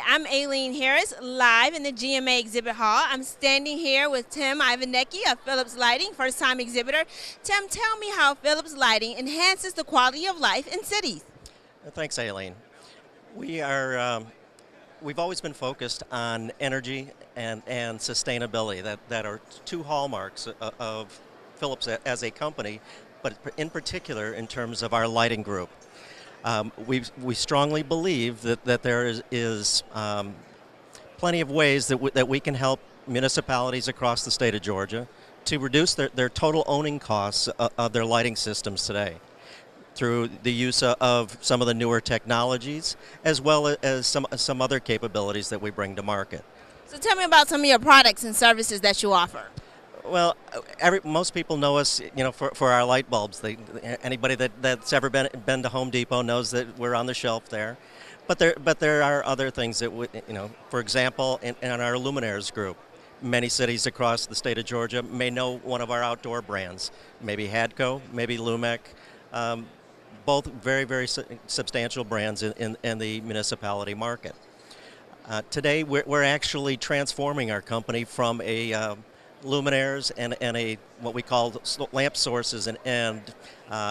I'm Aileen Harris, live in the GMA exhibit hall. I'm standing here with Tim Ivanecki of Philips Lighting, first-time exhibitor. Tim, tell me how Philips Lighting enhances the quality of life in cities. Thanks, Aileen. We've always been focused on energy and sustainability. That are two hallmarks of Philips as a company, but in particular in terms of our lighting group. We strongly believe that there is plenty of ways that we can help municipalities across the state of Georgia to reduce their total owning costs of their lighting systems today through the use of some of the newer technologies as well as some other capabilities that we bring to market. So tell me about some of your products and services that you offer. Well, most people know us, for our light bulbs. Anybody that's ever been to Home Depot knows that we're on the shelf there. But there are other things that for example, in our luminaires group, many cities across the state of Georgia may know one of our outdoor brands, maybe Hadco, maybe Lumec, both very substantial brands in the municipality market. Today, we're actually transforming our company from a luminaires and a what we call lamp sources and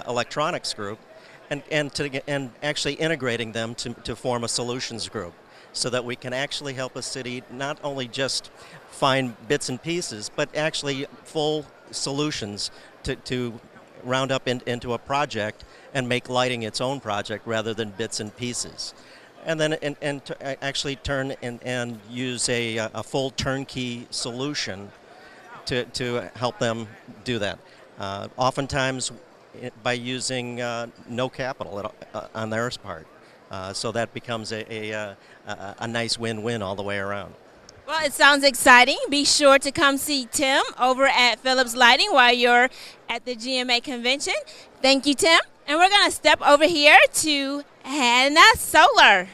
electronics group, and actually integrating them to form a solutions group, so that we can actually help a city not only just find bits and pieces, but actually full solutions to round up into a project and make lighting its own project rather than bits and pieces. And then to actually turn and use a full turnkey solution to help them do that. Oftentimes by using no capital on their part. So that becomes a nice win-win all the way around. Well, it sounds exciting. Be sure to come see Tim over at Philips Lighting while you're at the GMA convention. Thank you, Tim. And we're going to step over here to Hannah Solar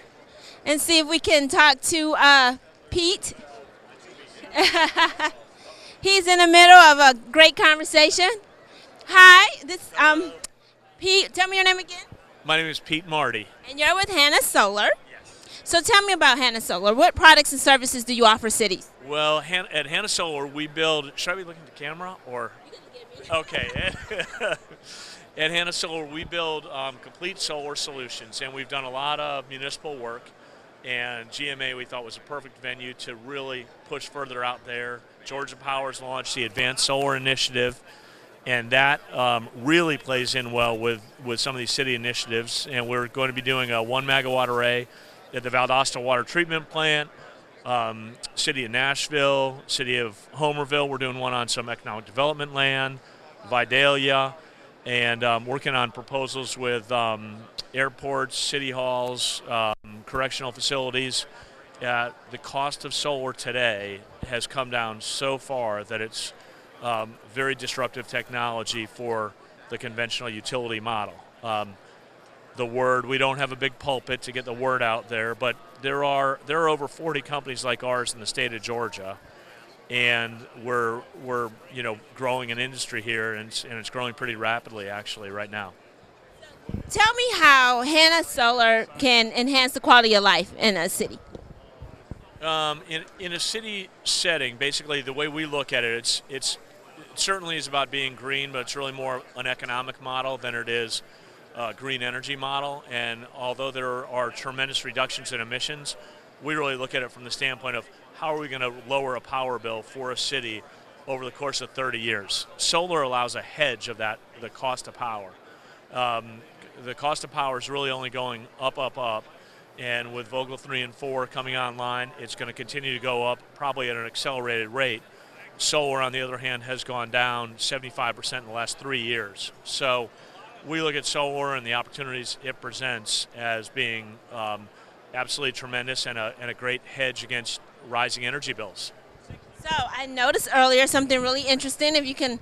and see if we can talk to Pete. He's in the middle of a great conversation. Hi, Pete, tell me your name again. My name is Pete Marty. And you're with Hannah Solar. Yes. So tell me about Hannah Solar. What products and services do you offer cities? Well, at Hannah Solar, we build. Should I be looking at the camera or? Okay. At Hannah Solar, we build complete solar solutions, and we've done a lot of municipal work. And GMA we thought was a perfect venue to really push further out there. Georgia Power's launched the Advanced Solar Initiative, and that really plays in well with some of these city initiatives. And we're going to be doing a 1 megawatt array at the Valdosta Water Treatment Plant, City of Nashville, City of Homerville. We're doing one on some economic development land, Vidalia, and working on proposals with airports, city halls, correctional facilities. The cost of solar today has come down so far that it's very disruptive technology for the conventional utility model. We don't have a big pulpit to get the word out there, but there are over 40 companies like ours in the state of Georgia, and we're growing an industry here, and it's growing pretty rapidly actually right now. Tell me how Hannah Solar can enhance the quality of life in a city. In a city setting, basically the way we look at it, it certainly is about being green, but it's really more an economic model than it is a green energy model. And although there are tremendous reductions in emissions, we really look at it from the standpoint of how are we going to lower a power bill for a city over the course of 30 years. Solar allows a hedge of that, the cost of power. The cost of power is really only going up, and with Vogtle 3 and 4 coming online, it's going to continue to go up probably at an accelerated rate. Solar, on the other hand, has gone down 75% in the last 3 years. So we look at solar and the opportunities it presents as being absolutely tremendous and a great hedge against rising energy bills. So I noticed earlier something really interesting. If you can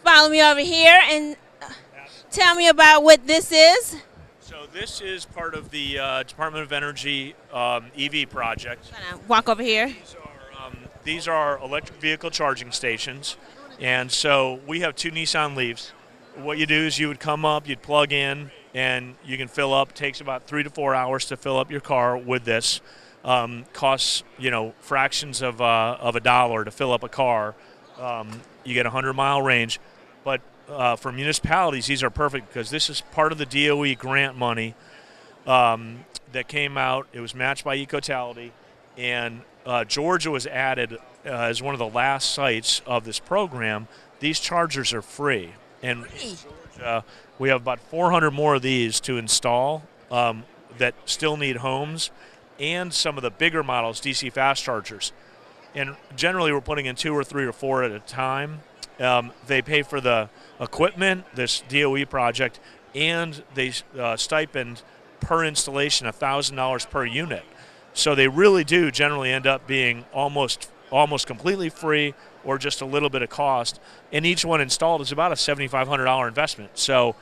follow me over here and tell me about what this is. So this is part of the Department of Energy EV project. I'm gonna walk over here. These are electric vehicle charging stations, and so we have 2 Nissan Leafs. What you do is you would come up, you'd plug in, and you can fill up. It takes about 3 to 4 hours to fill up your car with this. costs fractions of a dollar to fill up a car. You get a 100-mile range, but for municipalities, these are perfect because this is part of the DOE grant money that came out. It was matched by Ecotality, and Georgia was added as one of the last sites of this program. These chargers are free, and in Georgia, we have about 400 more of these to install that still need homes, and some of the bigger models, DC fast chargers. And generally, we're putting in 2 or 3 or 4 at a time. They pay for the equipment, this DOE project, and they stipend per installation $1,000 per unit. So they really do generally end up being almost completely free or just a little bit of cost. And each one installed is about a $7,500 investment. So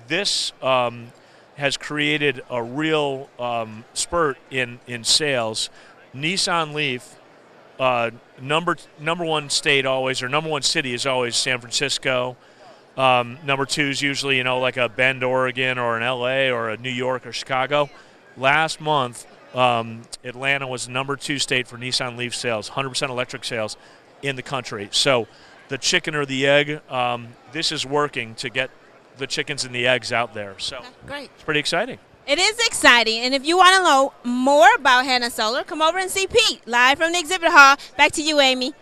this has created a real spurt in sales. Nissan Leaf, number one state always, or number one city is always San Francisco. Number 2 is usually, like a Bend, Oregon, or an LA, or a New York or Chicago. Last month, Atlanta was the number 2 state for Nissan Leaf sales, 100% electric sales in the country. So the chicken or the egg, this is working to get the chickens and the eggs out there. So great. It's pretty exciting. It is exciting, and if you want to know more about Hannah Solar, come over and see Pete live from the exhibit hall. Back to you, Amy.